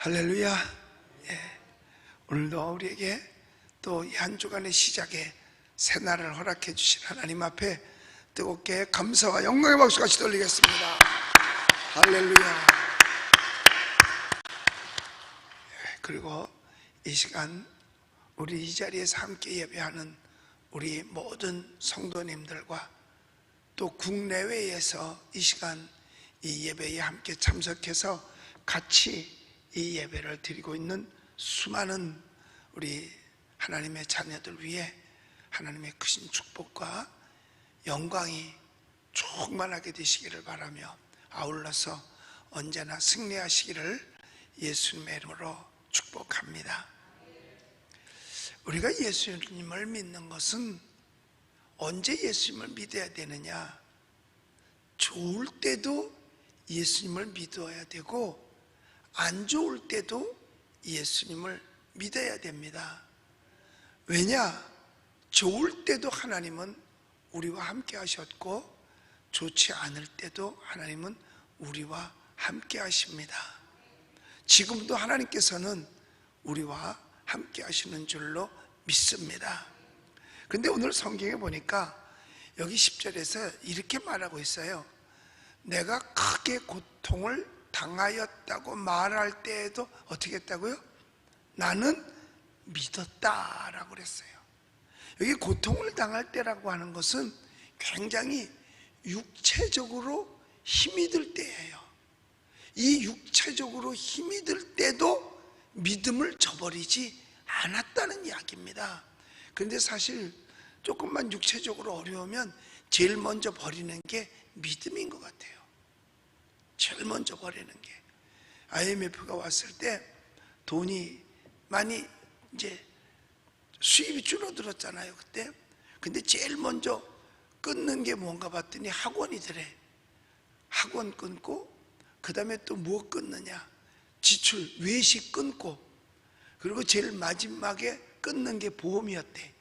할렐루야. 예. 오늘도 우리에게 또 이 한 주간의 시작에 새날을 허락해 주신 하나님 앞에 뜨겁게 감사와 영광의 박수 같이 돌리겠습니다. 할렐루야. 예. 그리고 이 시간 우리 이 자리에서 함께 예배하는 우리 모든 성도님들과 또 국내외에서 이 시간 이 예배에 함께 참석해서 같이 이 예배를 드리고 있는 수많은 우리 하나님의 자녀들 위해 하나님의 크신 축복과 영광이 충만하게 되시기를 바라며 아울러서 언제나 승리하시기를 예수님의 이름으로 축복합니다. 우리가 예수님을 믿는 것은 언제 예수님을 믿어야 되느냐? 좋을 때도 예수님을 믿어야 되고 안 좋을 때도 예수님을 믿어야 됩니다. 왜냐? 좋을 때도 하나님은 우리와 함께 하셨고 좋지 않을 때도 하나님은 우리와 함께 하십니다. 지금도 하나님께서는 우리와 함께 하시는 줄로 믿습니다. 그런데 오늘 성경에 보니까 여기 10절에서 이렇게 말하고 있어요. 내가 크게 고통을 당하였다고 말할 때에도 어떻게 했다고요? 나는 믿었다라고 그랬어요. 여기 고통을 당할 때라고 하는 것은 굉장히 육체적으로 힘이 들 때예요. 이 육체적으로 힘이 들 때도 믿음을 저버리지 않았다는 이야기입니다. 그런데 사실 조금만 육체적으로 어려우면 제일 먼저 버리는 게 믿음인 것 같아요. 제일 먼저 버리는 게. IMF가 왔을 때 돈이 많이 이제 수입이 줄어들었잖아요, 그때. 근데 제일 먼저 끊는 게 뭔가 봤더니 학원이더래. 학원 끊고 그 다음에 또 뭐 끊느냐? 지출, 외식 끊고 그리고 제일 마지막에 끊는 게 보험이었대.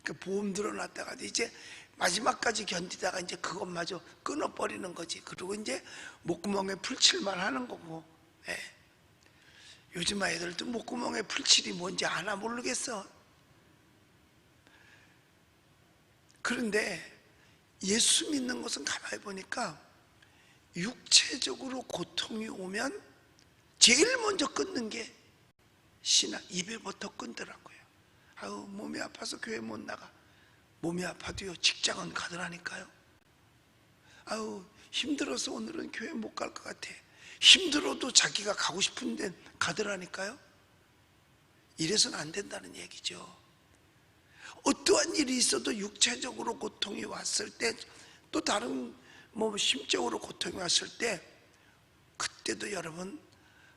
그 보험 들어놨다가 이제 마지막까지 견디다가 이제 그것마저 끊어버리는 거지. 그리고 이제 목구멍에 풀칠만 하는 거고. 예. 요즘 아이들도 목구멍에 풀칠이 뭔지 아나 모르겠어. 그런데 예수 믿는 것은 가만히 보니까 육체적으로 고통이 오면 제일 먼저 끊는 게 신앙, 입에부터 끊더라고요. 아유, 몸이 아파서 교회 못 나가. 몸이 아파도요, 직장은 가더라니까요. 아유, 힘들어서 오늘은 교회 못 갈 것 같아. 힘들어도 자기가 가고 싶은 데 가더라니까요. 이래서는 안 된다는 얘기죠. 어떠한 일이 있어도 육체적으로 고통이 왔을 때, 또 다른 심적으로 고통이 왔을 때, 그때도 여러분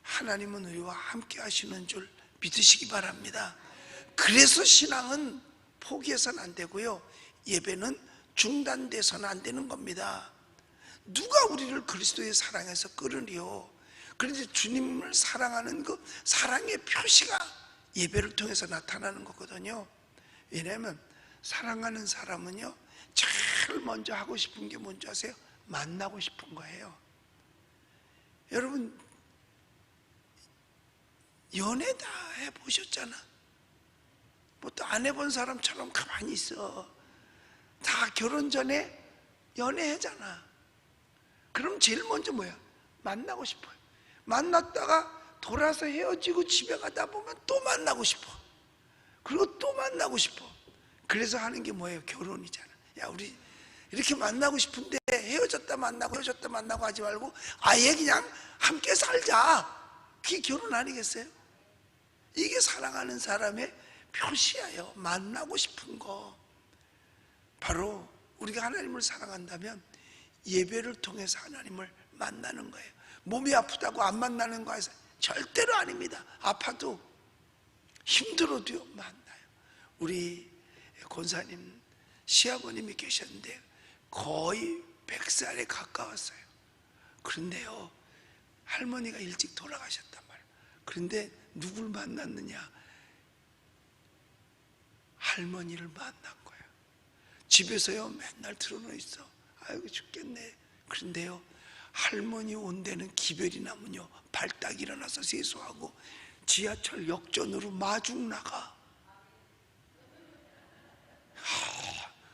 하나님은 우리와 함께 하시는 줄 믿으시기 바랍니다. 그래서 신앙은 포기해서는 안 되고요, 예배는 중단돼서는 안 되는 겁니다. 누가 우리를 그리스도의 사랑에서 끌으리요? 그런데 주님을 사랑하는 그 사랑의 표시가 예배를 통해서 나타나는 거거든요. 왜냐하면 사랑하는 사람은요, 제일 먼저 하고 싶은 게 뭔지 아세요? 만나고 싶은 거예요. 여러분 연애 다 해보셨잖아. 뭐 또 안 해본 사람처럼 가만히 있어. 다 결혼 전에 연애하잖아. 그럼 제일 먼저 뭐야? 만나고 싶어요. 만났다가 돌아서 헤어지고 집에 가다 보면 또 만나고 싶어. 그리고 또 만나고 싶어. 그래서 하는 게 뭐예요? 결혼이잖아. 야, 우리 이렇게 만나고 싶은데 헤어졌다 만나고 헤어졌다 만나고 하지 말고 아예 그냥 함께 살자. 그게 결혼 아니겠어요? 이게 사랑하는 사람의 표시예요. 만나고 싶은 거. 바로 우리가 하나님을 사랑한다면 예배를 통해서 하나님을 만나는 거예요. 몸이 아프다고 안 만나는 거 아니에요? 절대로 아닙니다. 아파도 힘들어도요, 만나요. 우리 권사님 시아버님이 계셨는데 거의 100살에 가까웠어요. 그런데요, 할머니가 일찍 돌아가셨단 말이에요. 그런데 누굴 만났느냐? 할머니를 만난 거예요. 집에서요 맨날 틀어놓여 있어. 아이고 죽겠네. 그런데요, 할머니 온 데는 기별이 나면요 발딱 일어나서 세수하고 지하철 역전으로 마중 나가.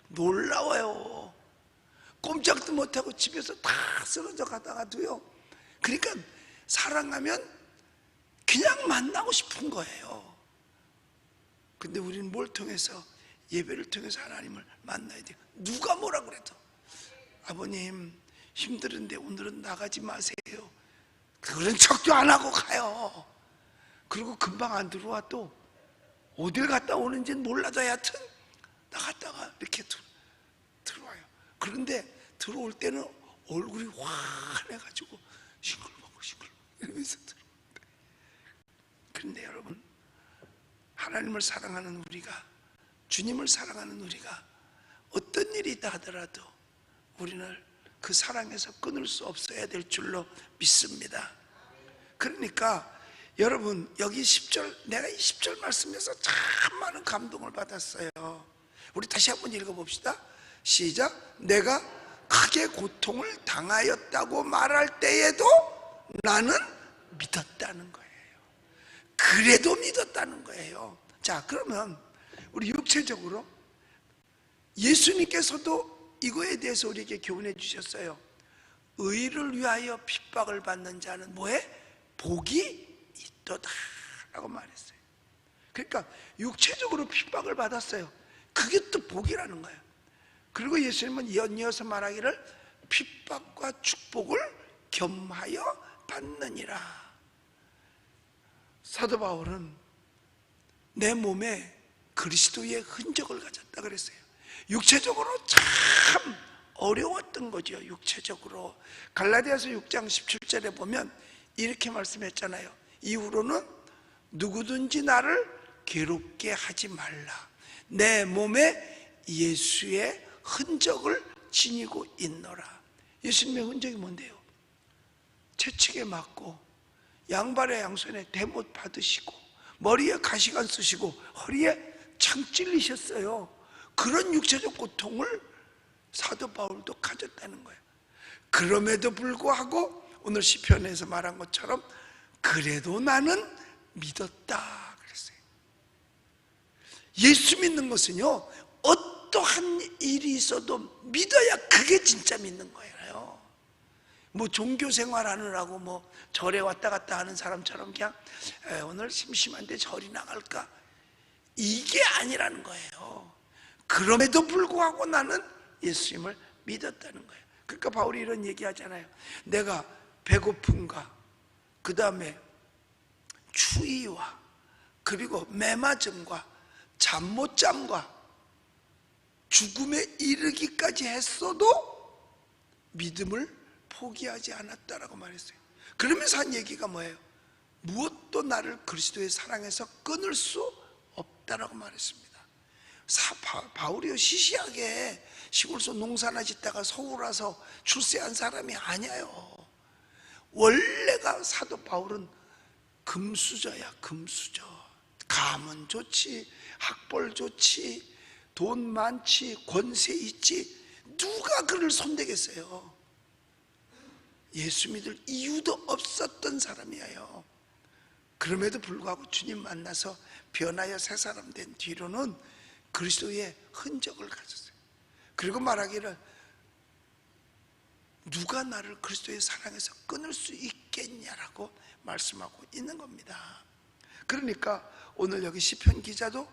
놀라워요. 꼼짝도 못하고 집에서 다 쓰러져 가다가도요, 그러니까 사랑하면 그냥 만나고 싶은 거예요. 근데 우리는 뭘 통해서? 예배를 통해서 하나님을 만나야 돼요. 누가 뭐라 그래도 아버님 힘들은데 오늘은 나가지 마세요, 그런 척도 안 하고 가요. 그리고 금방 안 들어와. 또 어딜 갔다 오는지는 몰라도 하여튼 나갔다가 이렇게 들어와요. 그런데 들어올 때는 얼굴이 환해가지고 싱글벙글 이러면서 들어오는데, 그런데 여러분, 하나님을 사랑하는 우리가, 주님을 사랑하는 우리가 어떤 일이 있다 하더라도 우리는 그 사랑에서 끊을 수 없어야 될 줄로 믿습니다. 그러니까 여러분, 여기 10절, 내가 이 10절 말씀에서 참 많은 감동을 받았어요. 우리 다시 한번 읽어봅시다. 시작. 내가 크게 고통을 당하였다고 말할 때에도 나는 믿었다는 거예요. 그래도 믿었다는 거예요. 자, 그러면 우리 육체적으로 예수님께서도 이거에 대해서 우리에게 교훈해 주셨어요. 의를 위하여 핍박을 받는 자는 뭐해? 복이 있도다 라고 말했어요. 그러니까 육체적으로 핍박을 받았어요. 그게 또 복이라는 거예요. 그리고 예수님은 연이어서 말하기를 핍박과 축복을 겸하여 받느니라. 사도 바울은 내 몸에 그리스도의 흔적을 가졌다 그랬어요. 육체적으로 참 어려웠던 거죠. 육체적으로. 갈라디아서 6장 17절에 보면 이렇게 말씀했잖아요. 이후로는 누구든지 나를 괴롭게 하지 말라. 내 몸에 예수의 흔적을 지니고 있노라. 예수님의 흔적이 뭔데요? 채찍에 맞고 양발에 양손에 대못 받으시고 머리에 가시관 쓰시고 허리에 창 찔리셨어요. 그런 육체적 고통을 사도 바울도 가졌다는 거예요. 그럼에도 불구하고 오늘 시편에서 말한 것처럼 그래도 나는 믿었다 그랬어요. 예수 믿는 것은요, 어떠한 일이 있어도 믿어야 그게 진짜 믿는 거예요. 뭐 종교 생활하느라고 뭐 절에 왔다 갔다 하는 사람처럼 그냥 오늘 심심한데 절이 나갈까, 이게 아니라는 거예요. 그럼에도 불구하고 나는 예수님을 믿었다는 거예요. 그러니까 바울이 이런 얘기 하잖아요. 내가 배고픔과 그 다음에 추위와 그리고 매맞음과 잠 못 잠과 죽음에 이르기까지 했어도 믿음을 포기하지 않았다라고 말했어요. 그러면서 한 얘기가 뭐예요? 무엇도 나를 그리스도의 사랑에서 끊을 수 없다라고 말했습니다. 바울이요, 시시하게 시골에서 농사나 짓다가 서울 와서 출세한 사람이 아니에요. 원래가 사도 바울은 금수저야, 금수저. 가문 좋지, 학벌 좋지, 돈 많지, 권세 있지, 누가 그를 손대겠어요? 예수 믿을 이유도 없었던 사람이에요. 그럼에도 불구하고 주님 만나서 변하여 새 사람 된 뒤로는 그리스도의 흔적을 가졌어요. 그리고 말하기를 누가 나를 그리스도의 사랑에서 끊을 수 있겠냐라고 말씀하고 있는 겁니다. 그러니까 오늘 여기 시편 기자도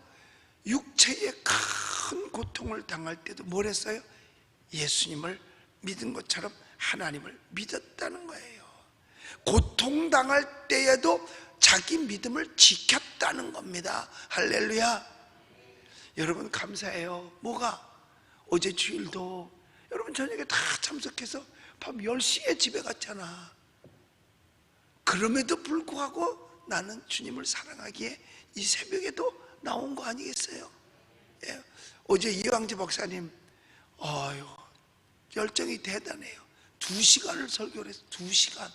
육체의 큰 고통을 당할 때도 뭘 했어요? 예수님을 믿은 것처럼 하나님을 믿었다는 거예요. 고통당할 때에도 자기 믿음을 지켰다는 겁니다. 할렐루야. 여러분 감사해요. 뭐가? 어제 주일도 여러분 저녁에 다 참석해서 밤 10시에 집에 갔잖아. 그럼에도 불구하고 나는 주님을 사랑하기에 이 새벽에도 나온 거 아니겠어요? 예. 어제 이광재 박사님 열정이 대단해요. 2시간을 설교를 해서 2시간,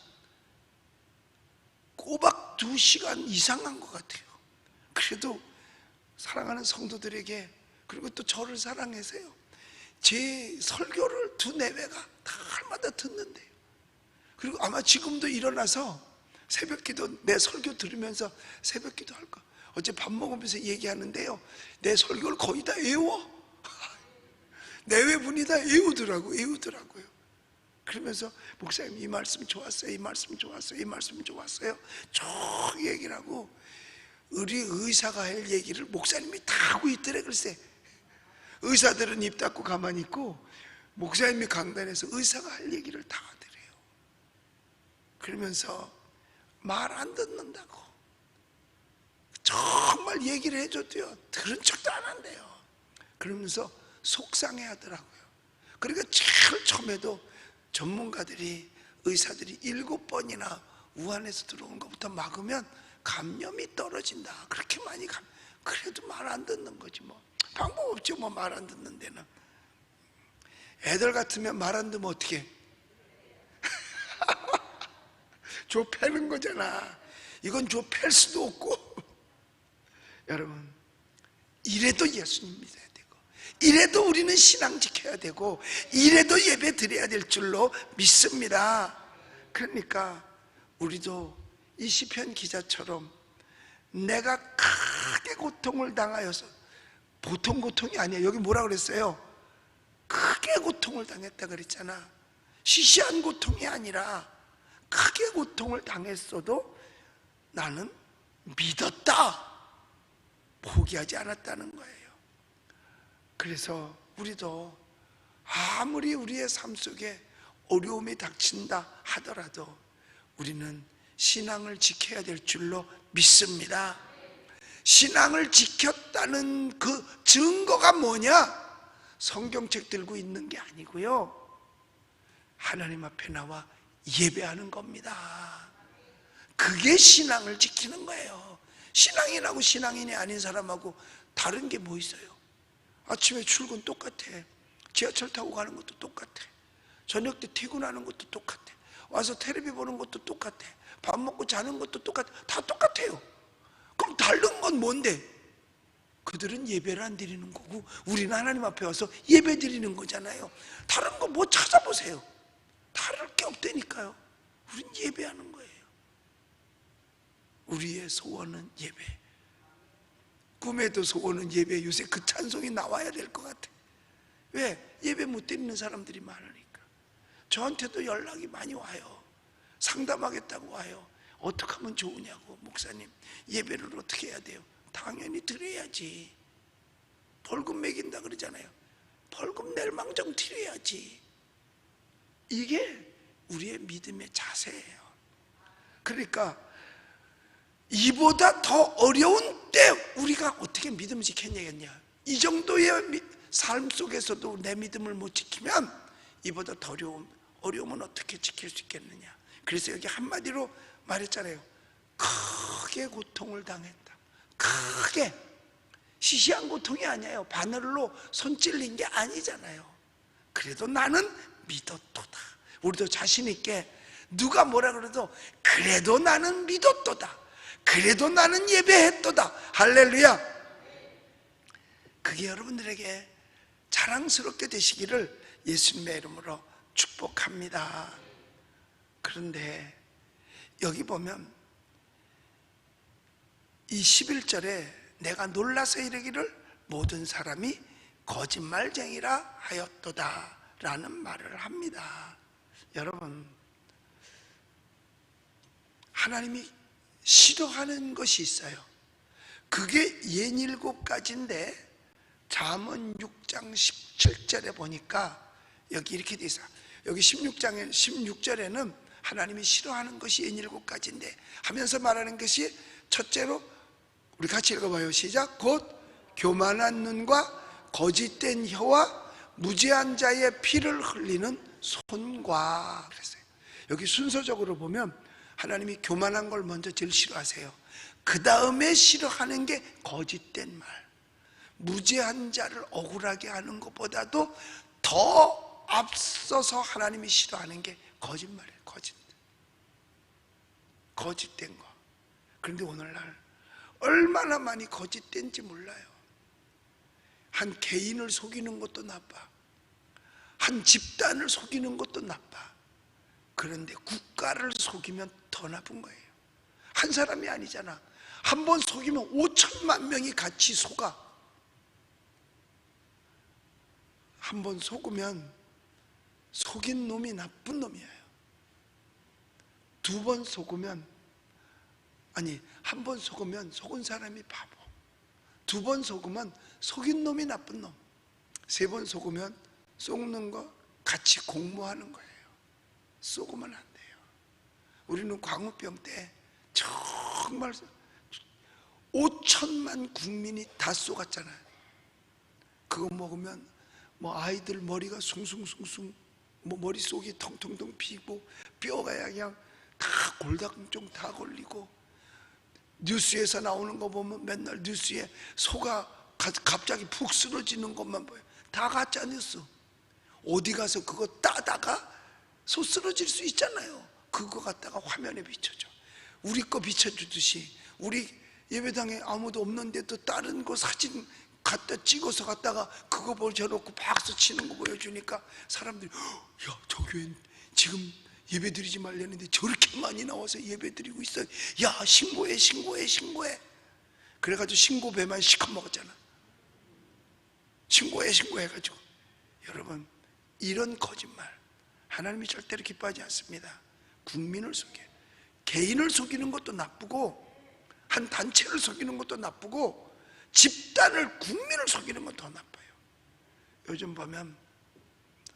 꼬박 2시간 이상 한 것 같아요. 그래도 사랑하는 성도들에게, 그리고 또 저를 사랑해서요, 제 설교를 2-4회가 달마다 듣는데요. 그리고 아마 지금도 일어나서 새벽기도, 내 설교 들으면서 새벽기도 할 거. 어제 밥 먹으면서 얘기하는데요, 내 설교를 거의 다 외워. 내외분이 다 외우더라고요. 그러면서 목사님 이 말씀 좋았어요, 이 말씀 좋았어요, 이 말씀 좋았어요, 쭉 얘기를 하고, 우리 의사가 할 얘기를 목사님이 다 하고 있더래. 글쎄, 의사들은 입 닫고 가만히 있고 목사님이 강단에서 의사가 할 얘기를 다 하더래요. 그러면서 말 안 듣는다고 정말 얘기를 해줬대요. 들은 척도 안 한대요. 그러면서 속상해 하더라고요. 그러니까 제일 처음에도 전문가들이, 의사들이 7번이나 우한에서 들어온 것부터 막으면 감염이 떨어진다, 그렇게 많이 그래도 말 안 듣는 거지. 뭐 방법 없죠, 뭐 말 안 듣는 데는. 애들 같으면 말 안 듣면 어떻게 해? 줘 패는 거잖아. 이건 줘 팰 수도 없고. 여러분, 이래도 예수님 믿어야 되고, 이래도 우리는 신앙 지켜야 되고, 이래도 예배 드려야 될 줄로 믿습니다. 그러니까 우리도 이 시편 기자처럼 내가 크게 고통을 당하여서, 보통 고통이 아니에요. 여기 뭐라 그랬어요? 크게 고통을 당했다 그랬잖아. 시시한 고통이 아니라 크게 고통을 당했어도 나는 믿었다, 포기하지 않았다는 거예요. 그래서 우리도 아무리 우리의 삶 속에 어려움이 닥친다 하더라도 우리는 신앙을 지켜야 될 줄로 믿습니다. 신앙을 지켰다는 그 증거가 뭐냐? 성경책 들고 있는 게 아니고요, 하나님 앞에 나와 예배하는 겁니다. 그게 신앙을 지키는 거예요. 신앙인하고 신앙인이 아닌 사람하고 다른 게 뭐 있어요? 아침에 출근 똑같아, 지하철 타고 가는 것도 똑같아, 저녁 때 퇴근하는 것도 똑같아, 와서 텔레비 보는 것도 똑같아, 밥 먹고 자는 것도 똑같아. 다 똑같아요. 그럼 다른 건 뭔데? 그들은 예배를 안 드리는 거고 우리는 하나님 앞에 와서 예배 드리는 거잖아요. 다른 거 뭐 찾아보세요. 다를 게 없다니까요. 우린 예배하는 거예요. 우리의 소원은 예배, 꿈에도 소원은 예배. 요새 그 찬송이 나와야 될 것 같아. 왜? 예배 못 드리는 사람들이 많으니까. 저한테도 연락이 많이 와요. 상담하겠다고 와요. 어떻게 하면 좋으냐고. 목사님, 예배를 어떻게 해야 돼요? 당연히 드려야지. 벌금 매긴다 그러잖아요. 벌금 낼 망정 드려야지. 이게 우리의 믿음의 자세예요. 그러니까 이보다 더 어려운 때 우리가 어떻게 믿음을 지켰냐겠냐. 이 정도의 삶 속에서도 내 믿음을 못 지키면 이보다 더 어려움은 어떻게 지킬 수 있겠느냐. 그래서 여기 한마디로 말했잖아요. 크게 고통을 당했다. 크게. 시시한 고통이 아니에요. 바늘로 손 찔린 게 아니잖아요. 그래도 나는 믿었도다. 우리도 자신 있게 누가 뭐라 그래도 그래도 나는 믿었도다, 그래도 나는 예배했도다. 할렐루야. 그게 여러분들에게 자랑스럽게 되시기를 예수님의 이름으로 축복합니다. 그런데 여기 보면 이 11절에 내가 놀라서 이르기를 모든 사람이 거짓말쟁이라 하였도다 라는 말을 합니다. 여러분, 하나님이 싫어하는 것이 있어요. 그게 67가지인데 잠언 6장 17절에 보니까 여기 이렇게 돼 있어요. 여기 16절에는 하나님이 싫어하는 것이 67가지인데 하면서 말하는 것이, 첫째로 우리 같이 읽어봐요. 시작. 곧 교만한 눈과 거짓된 혀와 무죄한 자의 피를 흘리는 손과 그랬어요. 여기 순서적으로 보면 하나님이 교만한 걸 먼저 제일 싫어하세요. 그 다음에 싫어하는 게 거짓된 말, 무죄한 자를 억울하게 하는 것보다도 더 앞서서 하나님이 싫어하는 게 거짓말이에요. 거짓된 거. 그런데 오늘날 얼마나 많이 거짓된지 몰라요. 한 개인을 속이는 것도 나빠, 한 집단을 속이는 것도 나빠. 그런데 국가를 속이면 더 나쁜 거예요. 한 사람이 아니잖아. 한 번 속이면 5천만 명이 같이 속아. 한 번 속으면 속인 놈이 나쁜 놈이에요. 두 번 속으면, 아니, 한 번 속으면 속은 사람이 바보. 두 번 속으면 속인 놈이 나쁜 놈. 세 번 속으면 속는 거 같이 공모하는 거예요. 속으면 안 돼요. 우리는 광우병 때 정말 5천만 국민이 다 속았잖아요. 그거 먹으면 뭐 아이들 머리가 숭숭숭숭, 뭐 머릿속이 텅텅텅 비고 뼈가 그냥 다 골다공증 다 걸리고, 뉴스에서 나오는 거 보면 맨날 뉴스에 소가 갑자기 푹 쓰러지는 것만 보여요. 다 가짜 뉴스. 어디 가서 그거 따다가 소 쓰러질 수 있잖아요. 그거 갖다가 화면에 비춰줘. 우리 거 비춰주듯이 우리 예배당에 아무도 없는데도 다른 거 사진 갖다 찍어서 갖다가 그거 보여놓고 박수 치는 거 보여주니까 사람들이, 야, 저 교회는 지금 예배 드리지 말랬는데 저렇게 많이 나와서 예배 드리고 있어요. 야, 신고해 신고해 신고해. 그래가지고 신고배만 시커 먹었잖아. 신고해 신고해가지고. 여러분, 이런 거짓말 하나님이 절대로 기뻐하지 않습니다. 국민을 속여, 개인을 속이는 것도 나쁘고, 한 단체를 속이는 것도 나쁘고, 집단을, 국민을 속이는 건 더 나빠요. 요즘 보면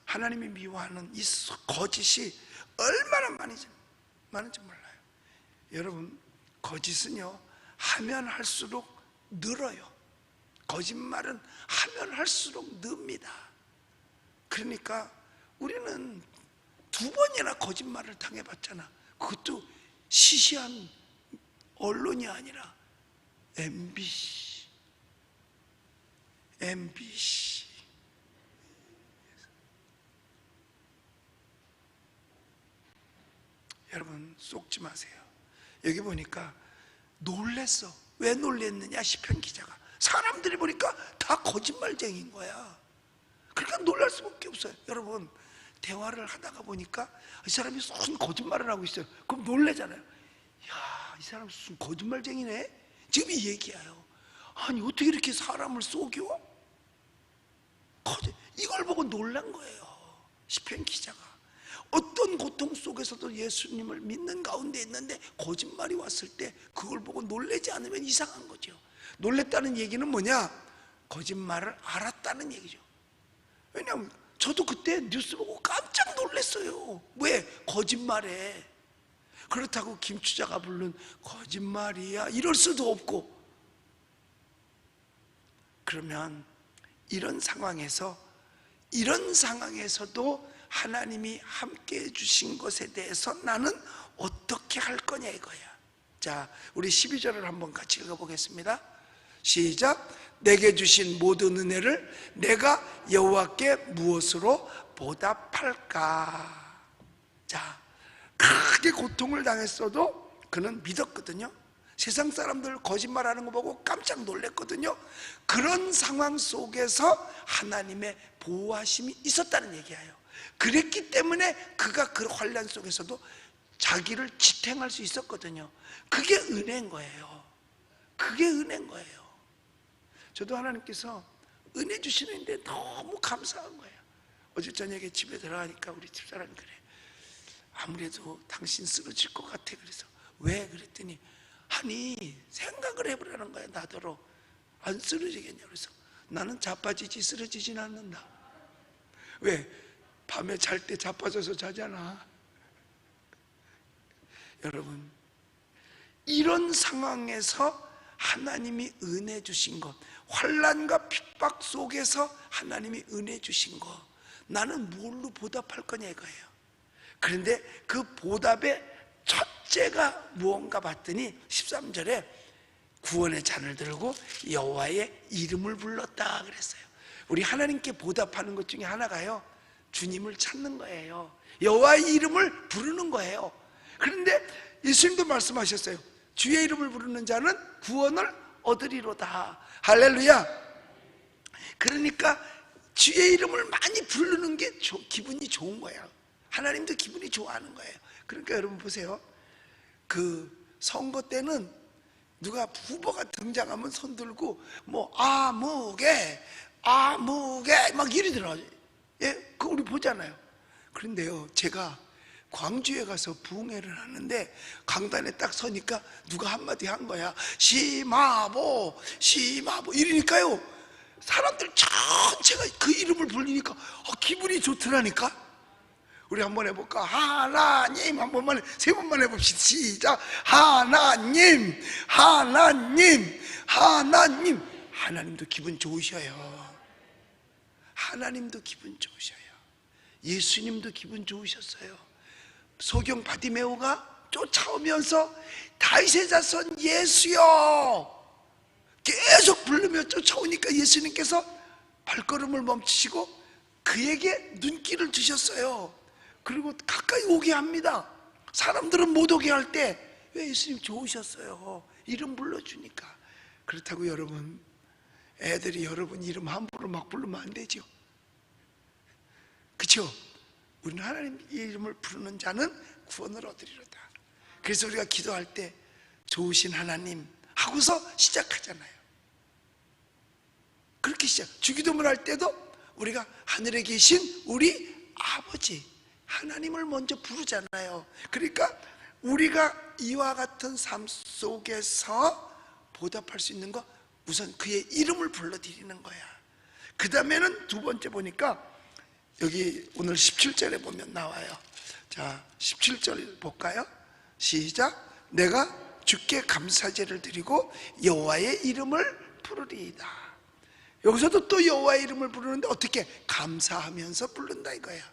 하나님이 미워하는 이 거짓이 얼마나 많은지 몰라요. 여러분, 거짓은요, 하면 할수록 늘어요. 거짓말은 하면 할수록 늡니다. 그러니까 우리는 2번이나 거짓말을 당해봤잖아. 그것도 시시한 언론이 아니라 MBC. 여러분, 속지 마세요. 여기 보니까 놀랬어. 왜 놀랬느냐? 시편 기자가, 사람들이 보니까 다 거짓말쟁이인 거야. 그러니까 놀랄 수밖에 없어요. 여러분, 대화를 하다가 보니까 이 사람이 무슨 거짓말을 하고 있어요. 그럼 놀래잖아요. 야, 이 사람 무슨 거짓말쟁이네? 지금 이 얘기예요. 아니, 어떻게 이렇게 사람을 속여? 이걸 보고 놀란 거예요. 시편 기자가. 어떤 고통 속에서도 예수님을 믿는 가운데 있는데 거짓말이 왔을 때 그걸 보고 놀라지 않으면 이상한 거죠. 놀랬다는 얘기는 뭐냐? 거짓말을 알았다는 얘기죠. 왜냐하면 저도 그때 뉴스 보고 깜짝 놀랐어요. 왜? 거짓말에. 그렇다고 김추자가 부른 거짓말이야 이럴 수도 없고. 그러면 이런 상황에서도 하나님이 함께 해주신 것에 대해서 나는 어떻게 할 거냐 이거야. 자, 우리 12절을 한번 같이 읽어보겠습니다. 시작. 내게 주신 모든 은혜를 내가 여호와께 무엇으로 보답할까? 자, 크게 고통을 당했어도 그는 믿었거든요. 세상 사람들 거짓말하는 거 보고 깜짝 놀랐거든요. 그런 상황 속에서 하나님의 보호하심이 있었다는 얘기예요. 그랬기 때문에 그가 그 환난 속에서도 자기를 지탱할 수 있었거든요. 그게 은혜인 거예요. 그게 은혜인 거예요. 저도 하나님께서 은혜 주시는데 너무 감사한 거예요. 어제 저녁에 집에 들어가니까 우리 집사람이 그래, 아무래도 당신 쓰러질 것 같아. 그래서 왜? 그랬더니 아니, 생각을 해보라는 거야. 나더러 안 쓰러지겠냐. 그래서 나는 자빠지지 쓰러지진 않는다. 왜? 밤에 잘 때 자빠져서 자잖아. 여러분, 이런 상황에서 하나님이 은혜 주신 것, 환난과 핍박 속에서 하나님이 은혜 주신 것, 나는 뭘로 보답할 거냐 이거예요. 그런데 그 보답의 첫째가 무언가 봤더니 13절에 구원의 잔을 들고 여호와의 이름을 불렀다 그랬어요. 우리 하나님께 보답하는 것 중에 하나가요, 주님을 찾는 거예요. 여호와의 이름을 부르는 거예요. 그런데 예수님도 말씀하셨어요. 주의 이름을 부르는 자는 구원을 얻으리로다. 할렐루야. 그러니까 주의 이름을 많이 부르는 게 기분이 좋은 거예요. 하나님도 기분이 좋아하는 거예요. 그러니까 여러분 보세요. 그 선거 때는 누가 후보가 등장하면 손 들고 뭐 아무개 막 이리 들어가죠. 예, 그 우리 보잖아요. 그런데요, 제가 광주에 가서 부흥회를 하는데 강단에 딱 서니까 누가 한마디 한 거야. 시마보 이러니까요, 사람들 전체가 그 이름을 불리니까 기분이 좋더라니까. 우리 한번 해볼까? 하나님, 한 번만, 세 번만 해봅시다. 시작. 하나님. 하나님도 기분 좋으셔요. 하나님도 기분 좋으셔요. 예수님도 기분 좋으셨어요. 소경 바디메오가 쫓아오면서 다윗의 자손 예수여 계속 부르며 쫓아오니까 예수님께서 발걸음을 멈추시고 그에게 눈길을 주셨어요. 그리고 가까이 오게 합니다. 사람들은 못 오게 할 때 왜 예수님 좋으셨어요. 이름 불러주니까. 그렇다고 여러분, 애들이 여러분 이름 함부로 막 부르면 안 되죠. 그렇죠? 우리는 하나님 이름을 부르는 자는 구원을 얻으리로다. 그래서 우리가 기도할 때 좋으신 하나님 하고서 시작하잖아요. 그렇게 주기도문 할 때도 우리가 하늘에 계신 우리 아버지 하나님을 먼저 부르잖아요. 그러니까 우리가 이와 같은 삶 속에서 보답할 수 있는 거, 우선 그의 이름을 불러드리는 거야. 그 다음에는 두 번째 보니까 여기 오늘 17절에 보면 나와요. 자, 17절 볼까요? 시작. 내가 주께 감사제를 드리고 여호와의 이름을 부르리이다. 여기서도 또 여호와의 이름을 부르는데 어떻게? 감사하면서 부른다 이거야.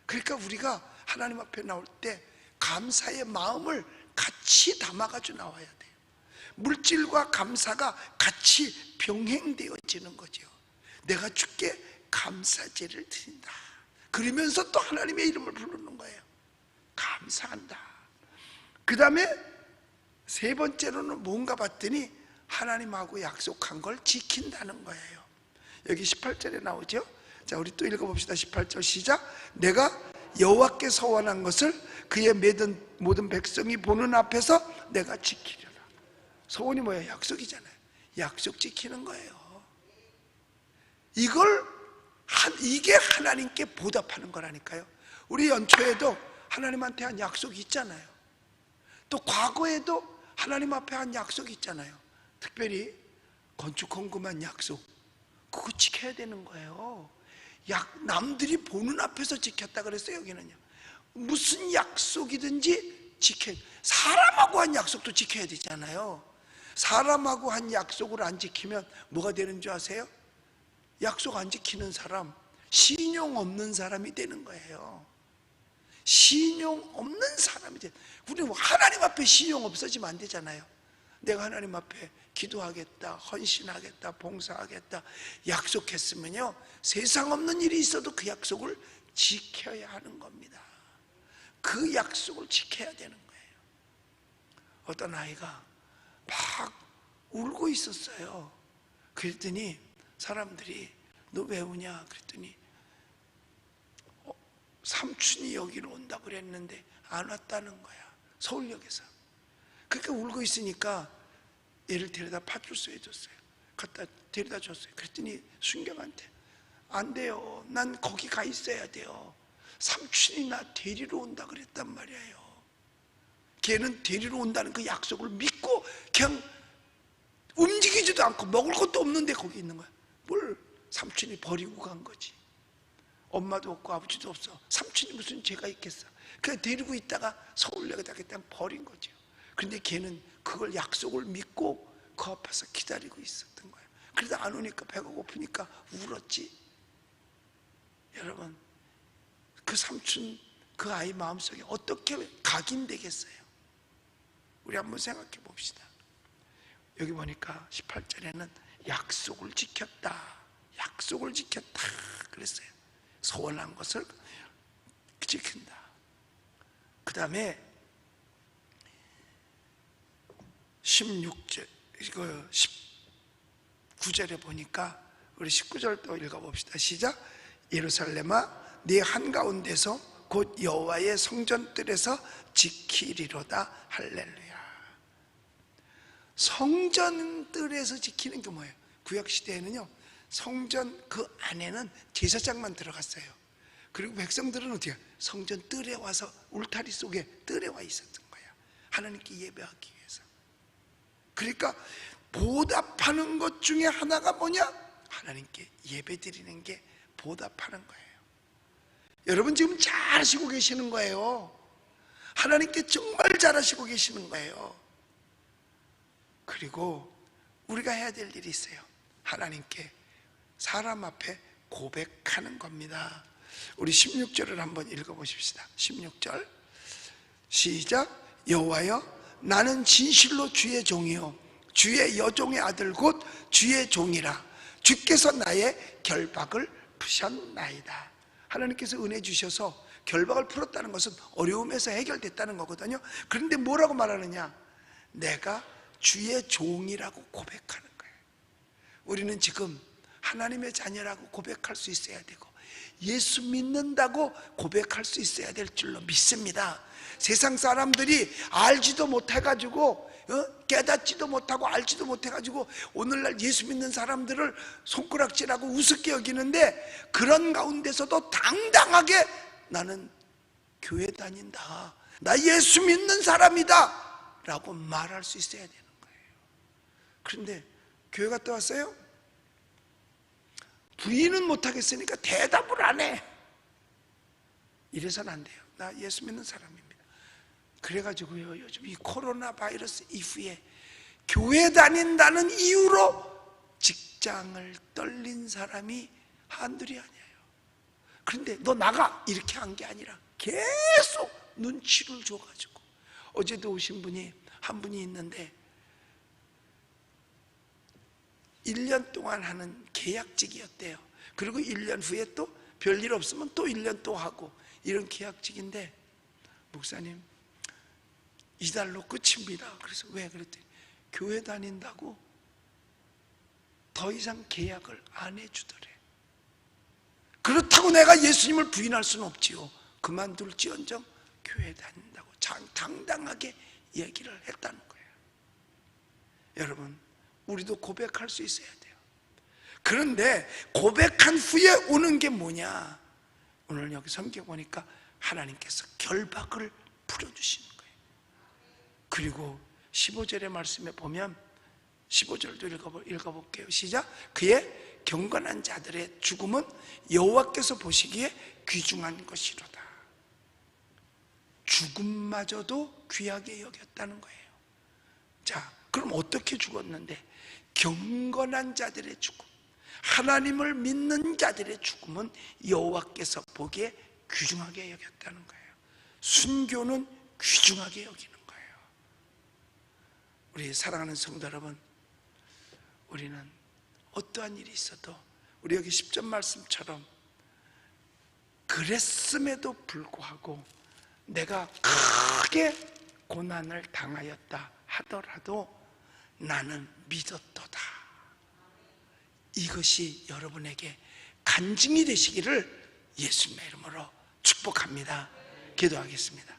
그러니까 우리가 하나님 앞에 나올 때 감사의 마음을 같이 담아가지고 나와야 돼요. 물질과 감사가 같이 병행되어지는 거죠. 내가 주께 감사제를 드린다. 그러면서 또 하나님의 이름을 부르는 거예요. 감사한다. 그 다음에 세 번째로는 뭔가 봤더니 하나님하고 약속한 걸 지킨다는 거예요. 여기 18절에 나오죠. 자, 우리 또 읽어봅시다. 18절 시작. 내가 여호와께 서원한 것을 그의 모든 백성이 보는 앞에서 내가 지키려라. 서원이 뭐예요? 약속이잖아요. 약속 지키는 거예요. 이게 하나님께 보답하는 거라니까요. 우리 연초에도 하나님한테 한 약속이 있잖아요. 또 과거에도 하나님 앞에 한 약속이 있잖아요. 특별히 건축 헌금한 약속, 그거 지켜야 되는 거예요. 남들이 보는 앞에서 지켰다 그랬어요. 여기는요, 무슨 약속이든지 사람하고 한 약속도 지켜야 되잖아요. 사람하고 한 약속을 안 지키면 뭐가 되는 줄 아세요? 약속 안 지키는 사람, 신용 없는 사람이 되는 거예요. 신용 없는 사람이 돼. 우리 하나님 앞에 신용 없어지면 안 되잖아요. 내가 하나님 앞에 기도하겠다, 헌신하겠다, 봉사하겠다 약속했으면요, 세상 없는 일이 있어도 그 약속을 지켜야 하는 겁니다. 그 약속을 지켜야 되는 거예요. 어떤 아이가 막 울고 있었어요. 그랬더니 사람들이 너 왜 우냐 그랬더니 삼촌이 여기로 온다고 그랬는데 안 왔다는 거야. 서울역에서. 그러니까 울고 있으니까 얘를 데려다 파출소에 줬어요. 갖다 데려다 줬어요. 그랬더니 순경한테 안 돼요. 난 거기 가 있어야 돼요. 삼촌이 나 데리러 온다 그랬단 말이에요. 걔는 데리러 온다는 그 약속을 믿고 그냥 움직이지도 않고 먹을 것도 없는데 거기 있는 거야. 뭘 삼촌이 버리고 간 거지. 엄마도 없고 아버지도 없어. 삼촌이 무슨 죄가 있겠어. 그냥 데리고 있다가 서울역에다 그냥 버린 거죠. 그런데 걔는 그걸 약속을 믿고 그 앞에서 기다리고 있었던 거예요. 그래도 안 오니까 배가 고프니까 울었지. 여러분, 그 삼촌, 그 아이 마음속에 어떻게 각인되겠어요? 우리 한번 생각해 봅시다. 여기 보니까 18절에는 약속을 지켰다. 약속을 지켰다 그랬어요. 소원한 것을 지킨다. 그 다음에 16절, 이거 19절에 보니까 우리 19절 또 읽어봅시다. 시작. 예루살렘아, 네 한가운데서 곧 여호와의 성전뜰에서 지키리로다. 할렐루야. 성전뜰에서 지키는 게 뭐예요? 구약시대에는요, 성전 그 안에는 제사장만 들어갔어요. 그리고 백성들은 어떻게 해요? 성전 뜰에 와서 울타리 속에 뜰에 와 있었던 거야. 하나님께 예배하기 위해서. 그러니까 보답하는 것 중에 하나가 뭐냐? 하나님께 예배 드리는 게 보답하는 거예요. 여러분 지금 잘 하시고 계시는 거예요. 하나님께 정말 잘 하시고 계시는 거예요. 그리고 우리가 해야 될 일이 있어요. 하나님께 사람 앞에 고백하는 겁니다. 우리 16절을 한번 읽어보십시다. 16절 시작. 여호와여, 나는 진실로 주의 종이요 주의 여종의 아들 곧 주의 종이라. 주께서 나의 결박을 푸셨나이다. 하나님께서 은혜 주셔서 결박을 풀었다는 것은 어려움에서 해결됐다는 거거든요. 그런데 뭐라고 말하느냐? 내가 주의 종이라고 고백하는 거예요. 우리는 지금 하나님의 자녀라고 고백할 수 있어야 되고, 예수 믿는다고 고백할 수 있어야 될 줄로 믿습니다. 세상 사람들이 알지도 못해가지고, 깨닫지도 못하고 알지도 못해가지고 오늘날 예수 믿는 사람들을 손가락질하고 우습게 여기는데, 그런 가운데서도 당당하게 나는 교회 다닌다, 나 예수 믿는 사람이다 라고 말할 수 있어야 되는 거예요. 그런데 교회 갔다 왔어요? 부인은 못하겠으니까 대답을 안 해. 이래서는 안 돼요. 나 예수 믿는 사람입니다. 그래가지고요, 요즘 이 코로나 바이러스 이후에 교회 다닌다는 이유로 직장을 떨린 사람이 한둘이 아니에요. 그런데 너 나가 이렇게 한 게 아니라 계속 눈치를 줘가지고. 어제도 오신 분이 한 분이 있는데 1년 동안 하는 계약직이었대요. 그리고 1년 후에 또 별일 없으면 또 1년 또 하고, 이런 계약직인데, 목사님 이달로 끝입니다. 그래서 왜? 그랬더니 교회 다닌다고 더 이상 계약을 안 해주더래. 그렇다고 내가 예수님을 부인할 수는 없지요. 그만둘지언정 교회 다닌다고 당당하게 얘기를 했다는 거예요. 여러분, 우리도 고백할 수 있어야 돼요. 그런데 고백한 후에 오는 게 뭐냐? 오늘 여기 성경 보니까 하나님께서 결박을 풀어주시는 거예요. 그리고 15절의 말씀에 보면, 15절도 읽어볼게요. 시작. 그의 경건한 자들의 죽음은 여호와께서 보시기에 귀중한 것이로다. 죽음마저도 귀하게 여겼다는 거예요. 자, 그럼 어떻게 죽었는데? 경건한 자들의 죽음, 하나님을 믿는 자들의 죽음은 여호와께서 보기에 귀중하게 여겼다는 거예요. 순교는 귀중하게 여기는 거예요. 우리 사랑하는 성도 여러분, 우리는 어떠한 일이 있어도 우리 여기 10절 말씀처럼 그랬음에도 불구하고 내가 크게 고난을 당하였다 하더라도 나는 믿었도다. 이것이 여러분에게 간증이 되시기를 예수님의 이름으로 축복합니다. 기도하겠습니다.